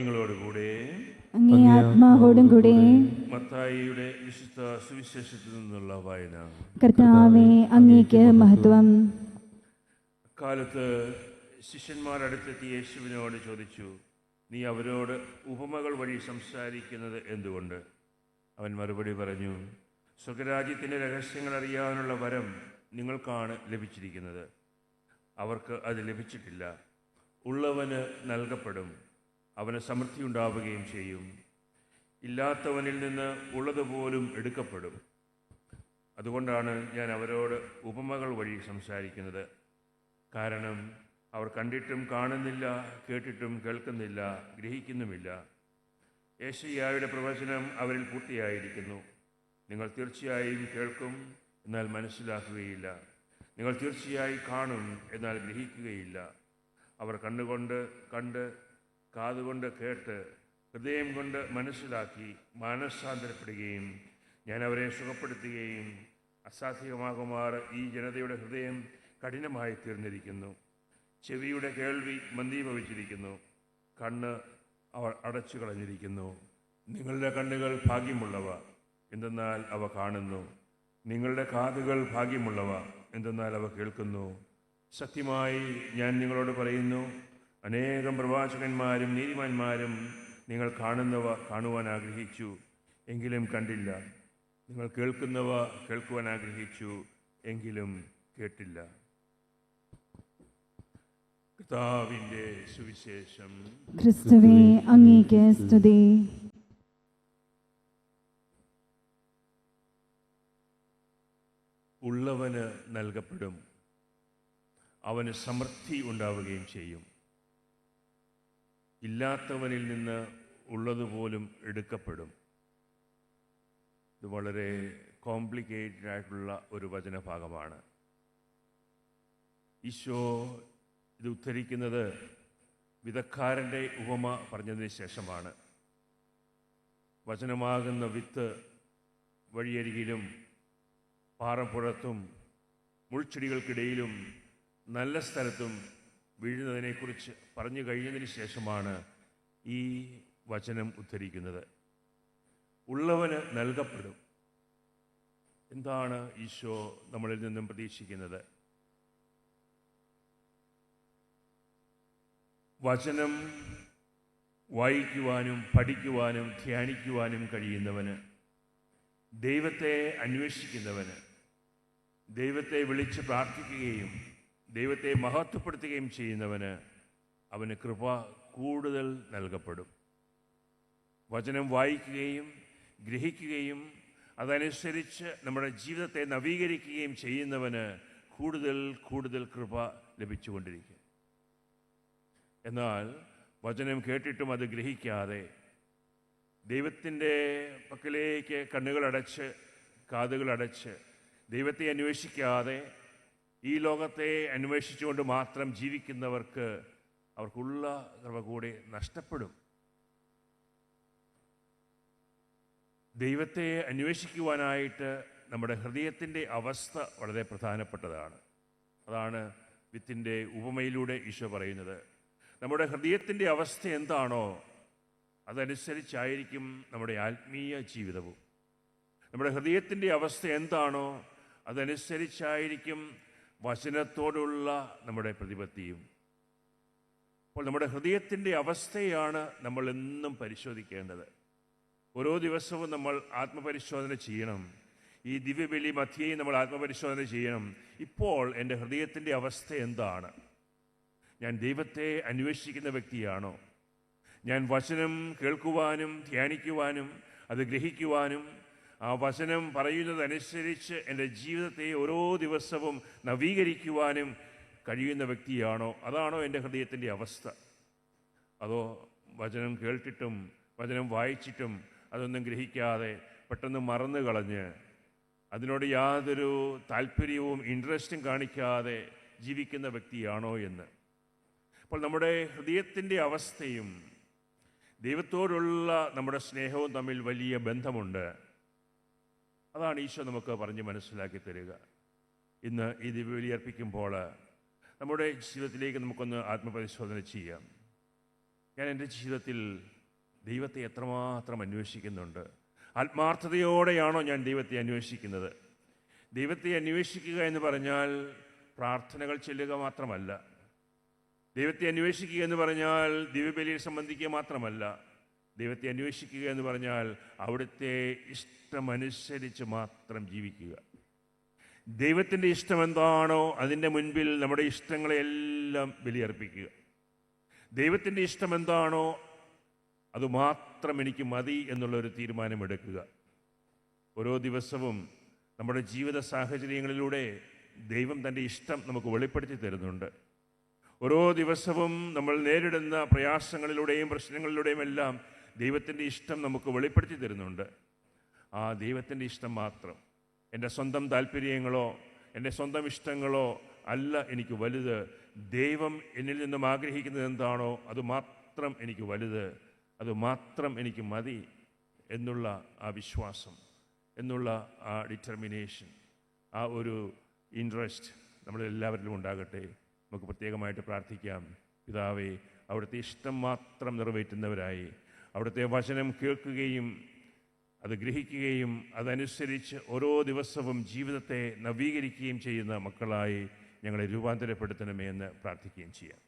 നിങ്ങളോടുകൂടെ. അങ്ങേ ആത്മാവോടും കൂടെ. മത്തായിയുടെ വിശുദ്ധ സുവിശേഷത്തിൽ നിന്നുള്ള വായന. കർത്താവേ, അങ്ങേക്ക് മഹത്വം. കാലത്ത് ശിഷ്യന്മാരടുത്തെത്തി യേശുവിനോട് ചോദിച്ചു, നീ അവരോട് ഉപമകൾ വഴി സംസാരിക്കുന്നത് എന്തുകൊണ്ട്? അവൻ മറുപടി പറഞ്ഞു, സ്വർഗരാജ്യത്തിൻ്റെ രഹസ്യങ്ങൾ അറിയാനുള്ള വരം നിങ്ങൾക്കാണ് ലഭിച്ചിരിക്കുന്നത്. അവർക്ക് അത് ലഭിച്ചിട്ടില്ല. ഉള്ളവന് നൽകപ്പെടും, അവന് സമൃദ്ധി ഉണ്ടാവുകയും ചെയ്യും. ഇല്ലാത്തവനിൽ നിന്ന് ഉള്ളതുപോലും എടുക്കപ്പെടും. അതുകൊണ്ടാണ് ഞാൻ അവരോട് ഉപമകൾ വഴി സംസാരിക്കുന്നത്. കാരണം അവർ കണ്ടിട്ടും കാണുന്നില്ല, കേട്ടിട്ടും കേൾക്കുന്നില്ല, ഗ്രഹിക്കുന്നുമില്ല. യെശയ്യായുടെ പ്രവചനം അവരിൽ പൂർത്തിയായിരിക്കുന്നു. നിങ്ങൾ തീർച്ചയായും കേൾക്കും, എന്നാൽ മനസ്സിലാക്കുകയില്ല. നിങ്ങൾ തീർച്ചയായും കാണും, എന്നാൽ ഗ്രഹിക്കുകയില്ല. അവർ കണ്ണുകൊണ്ട് കണ്ട്, കാതുകൊണ്ട് കേട്ട്, ഹൃദയം കൊണ്ട് മനസ്സിലാക്കി മാനസാന്തരപ്പെടുകയും ഞാൻ അവരെ സുഖപ്പെടുത്തുകയും അസാധ്യമാകുമാറ് ഈ ജനതയുടെ ഹൃദയം കഠിനമായി തീർന്നിരിക്കുന്നു. ചെവിയുടെ കേൾവി മന്ദീഭവിച്ചിരിക്കുന്നു, കണ്ണ് അവർ അടച്ചു കളഞ്ഞിരിക്കുന്നു. നിങ്ങളുടെ കണ്ണുകൾ ഭാഗ്യമുള്ളവ, എന്തെന്നാൽ അവ കാണുന്നു. നിങ്ങളുടെ കാതുകൾ ഭാഗ്യമുള്ളവ, എന്തെന്നാൽ അവ കേൾക്കുന്നു. സത്യമായി ഞാൻ നിങ്ങളോട് പറയുന്നു, അനേകം പ്രവാചകന്മാരും നീതിമാന്മാരും നിങ്ങൾ കാണുന്നവ കാണുവാൻ ആഗ്രഹിച്ചു, എങ്കിലും കണ്ടില്ല. നിങ്ങൾ കേൾക്കുന്നവ കേൾക്കുവാൻ ആഗ്രഹിച്ചു, എങ്കിലും കേട്ടില്ല. കർത്താവിൻ്റെ സുവിശേഷം. ക്രിസ്തുവേ, അങ്ങേക്ക് സ്തുതി. ഉള്ളവന് നൽകപ്പെടും, അവന് സമൃദ്ധി ഉണ്ടാവുകയും ചെയ്യും. ഇല്ലാത്തവനിൽ നിന്ന് ഉള്ളതുപോലും എടുക്കപ്പെടും. ഇത് വളരെ കോംപ്ലിക്കേറ്റഡ് ആയിട്ടുള്ള ഒരു വചനഭാഗമാണ്. ഈശോ ഇത് ഉദ്ധരിക്കുന്നത് വിതക്കാരൻ്റെ ഉപമ പറഞ്ഞതിന് ശേഷമാണ്. വചനമാകുന്ന വിത്ത് വഴിയരികിലും പാറപ്പുറത്തും മുൾച്ചെടികൾക്കിടയിലും നല്ല സ്ഥലത്തും വീഴുന്നതിനെക്കുറിച്ച് പറഞ്ഞു കഴിഞ്ഞതിന് ശേഷമാണ് ഈ വചനം ഉദ്ധരിക്കുന്നത്. ഉള്ളവന് നൽകപ്പെടും. എന്താണ് ഈശോ നമ്മളിൽ നിന്നും പ്രതീക്ഷിക്കുന്നത്? വചനം വായിക്കുവാനും പഠിക്കുവാനും ധ്യാനിക്കുവാനും കഴിയുന്നവന്, ദൈവത്തെ അന്വേഷിക്കുന്നവന്, ദൈവത്തെ വിളിച്ച് പ്രാർത്ഥിക്കുകയും ദൈവത്തെ മഹത്വപ്പെടുത്തുകയും ചെയ്യുന്നവന് അവന് കൃപ കൂടുതൽ നൽകപ്പെടും. വചനം വായിക്കുകയും ഗ്രഹിക്കുകയും അതനുസരിച്ച് നമ്മുടെ ജീവിതത്തെ നവീകരിക്കുകയും ചെയ്യുന്നവന് കൂടുതൽ കൂടുതൽ കൃപ ലഭിച്ചുകൊണ്ടിരിക്കും. എന്നാൽ വചനം കേട്ടിട്ടും അത് ഗ്രഹിക്കാതെ ദൈവത്തിൻ്റെ പക്കലേക്ക് കണ്ണുകളടച്ച് കാതുകളടച്ച് ദൈവത്തെ അന്വേഷിക്കാതെ ഈ ലോകത്തെ അന്വേഷിച്ചുകൊണ്ട് മാത്രം ജീവിക്കുന്നവർക്ക് അവർക്കുള്ള കൃപ കൂടി നഷ്ടപ്പെടും. ദൈവത്തെ അന്വേഷിക്കുവാനായിട്ട് നമ്മുടെ ഹൃദയത്തിൻ്റെ അവസ്ഥ വളരെ പ്രധാനപ്പെട്ടതാണ്. അതാണ് വിത്തിൻ്റെ ഉപമയിലൂടെ ഈശോ പറയുന്നത്. നമ്മുടെ ഹൃദയത്തിൻ്റെ അവസ്ഥ എന്താണോ അതനുസരിച്ചായിരിക്കും നമ്മുടെ ആത്മീയ ജീവിതവും. നമ്മുടെ ഹൃദയത്തിൻ്റെ അവസ്ഥ എന്താണോ അതനുസരിച്ചായിരിക്കും വചനത്തോടുള്ള നമ്മുടെ പ്രതിപത്തിയും. അപ്പോൾ നമ്മുടെ ഹൃദയത്തിൻ്റെ അവസ്ഥയാണ് നമ്മൾ എന്നും പരിശോധിക്കേണ്ടത്. ഓരോ ദിവസവും നമ്മൾ ആത്മപരിശോധന ചെയ്യണം. ഈ ദിവ്യബലി മധ്യയും നമ്മൾ ആത്മപരിശോധന ചെയ്യണം. ഇപ്പോൾ എൻ്റെ ഹൃദയത്തിൻ്റെ അവസ്ഥ എന്താണ്? ഞാൻ ദൈവത്തെ അന്വേഷിക്കുന്ന വ്യക്തിയാണോ? ഞാൻ വചനം കേൾക്കുവാനും ധ്യാനിക്കുവാനും അത് ഗ്രഹിക്കുവാനും ആ വചനം പറയുന്നതനുസരിച്ച് എൻ്റെ ജീവിതത്തെ ഓരോ ദിവസവും നവീകരിക്കുവാനും കഴിയുന്ന വ്യക്തിയാണോ? അതാണോ എൻ്റെ ഹൃദയത്തിൻ്റെ അവസ്ഥ? അതോ വചനം കേട്ടിട്ടും വചനം വായിച്ചിട്ടും അതൊന്നും ഗ്രഹിക്കാതെ പെട്ടെന്ന് മറന്നു കളഞ്ഞ് അതിനോട് യാതൊരു താല്പര്യവും ഇൻട്രസ്റ്റും കാണിക്കാതെ ജീവിക്കുന്ന വ്യക്തിയാണോ എന്ന്? അപ്പോൾ നമ്മുടെ ഹൃദയത്തിൻ്റെ അവസ്ഥയും ദൈവത്തോടുള്ള നമ്മുടെ സ്നേഹവും തമ്മിൽ വലിയ ബന്ധമുണ്ട്. അതാണ് ഈശോ നമുക്ക് പറഞ്ഞ് മനസ്സിലാക്കി തരിക. ഇന്ന് ഈ ദിവ്യബലി അർപ്പിക്കുമ്പോൾ നമ്മുടെ ജീവിതത്തിലേക്ക് നമുക്കൊന്ന് ആത്മപരിശോധന ചെയ്യാം. ഞാൻ എൻ്റെ ജീവിതത്തിൽ ദൈവത്തെ എത്രമാത്രം അന്വേഷിക്കുന്നുണ്ട്? ആത്മാർത്ഥതയോടെയാണോ ഞാൻ ദൈവത്തെ അന്വേഷിക്കുന്നത്? ദൈവത്തെ അന്വേഷിക്കുക എന്ന് പറഞ്ഞാൽ പ്രാർത്ഥനകൾ ചൊല്ലുക മാത്രമല്ല. ദൈവത്തെ അന്വേഷിക്കുക എന്ന് പറഞ്ഞാൽ ദിവ്യബലിയിൽ സംബന്ധിക്കുക മാത്രമല്ല. ദൈവത്തെ അന്വേഷിക്കുക എന്ന് പറഞ്ഞാൽ അവിടുത്തെ ഇഷ്ടമനുസരിച്ച് മാത്രം ജീവിക്കുക. ദൈവത്തിൻ്റെ ഇഷ്ടം എന്താണോ അതിൻ്റെ മുൻപിൽ നമ്മുടെ ഇഷ്ടങ്ങളെല്ലാം ബലിയർപ്പിക്കുക. ദൈവത്തിൻ്റെ ഇഷ്ടം എന്താണോ അതുമാത്രം എനിക്ക് മതി എന്നുള്ളൊരു തീരുമാനമെടുക്കുക. ഓരോ ദിവസവും നമ്മുടെ ജീവിത സാഹചര്യങ്ങളിലൂടെ ദൈവം തൻ്റെ ഇഷ്ടം നമുക്ക് വെളിപ്പെടുത്തി തരുന്നുണ്ട്. ഓരോ ദിവസവും നമ്മൾ നേരിടുന്ന പ്രയാസങ്ങളിലൂടെയും പ്രശ്നങ്ങളിലൂടെയും എല്ലാം ദൈവത്തിൻ്റെ ഇഷ്ടം നമുക്ക് വെളിപ്പെടുത്തി തരുന്നുണ്ട്. ആ ദൈവത്തിൻ്റെ ഇഷ്ടം മാത്രം, എൻ്റെ സ്വന്തം താല്പര്യങ്ങളോ എൻ്റെ സ്വന്തം ഇഷ്ടങ്ങളോ അല്ല എനിക്ക് വലുത്. ദൈവം എന്നിൽ നിന്നും ആഗ്രഹിക്കുന്നത് എന്താണോ അതുമാത്രം എനിക്ക് വലുത്, അതുമാത്രം എനിക്ക് മതി എന്നുള്ള ആ വിശ്വാസം, എന്നുള്ള ആ ഡിറ്റർമിനേഷൻ, ആ ഒരു ഇൻട്രസ്റ്റ് നമ്മളെല്ലാവരിലും ഉണ്ടാകട്ടെ. നമുക്ക് പ്രത്യേകമായിട്ട് പ്രാർത്ഥിക്കാം. പിതാവേ, അവിടുത്തെ ഇഷ്ടം മാത്രം നിറവേറ്റുന്നവരായി, അവിടുത്തെ വചനം കേൾക്കുകയും അത് ഗ്രഹിക്കുകയും അതനുസരിച്ച് ഓരോ ദിവസവും ജീവിതത്തെ നവീകരിക്കുകയും ചെയ്യുന്ന മക്കളായി ഞങ്ങളെ രൂപാന്തരപ്പെടുത്തണമേ എന്ന് പ്രാർത്ഥിക്കുകയും ചെയ്യാം.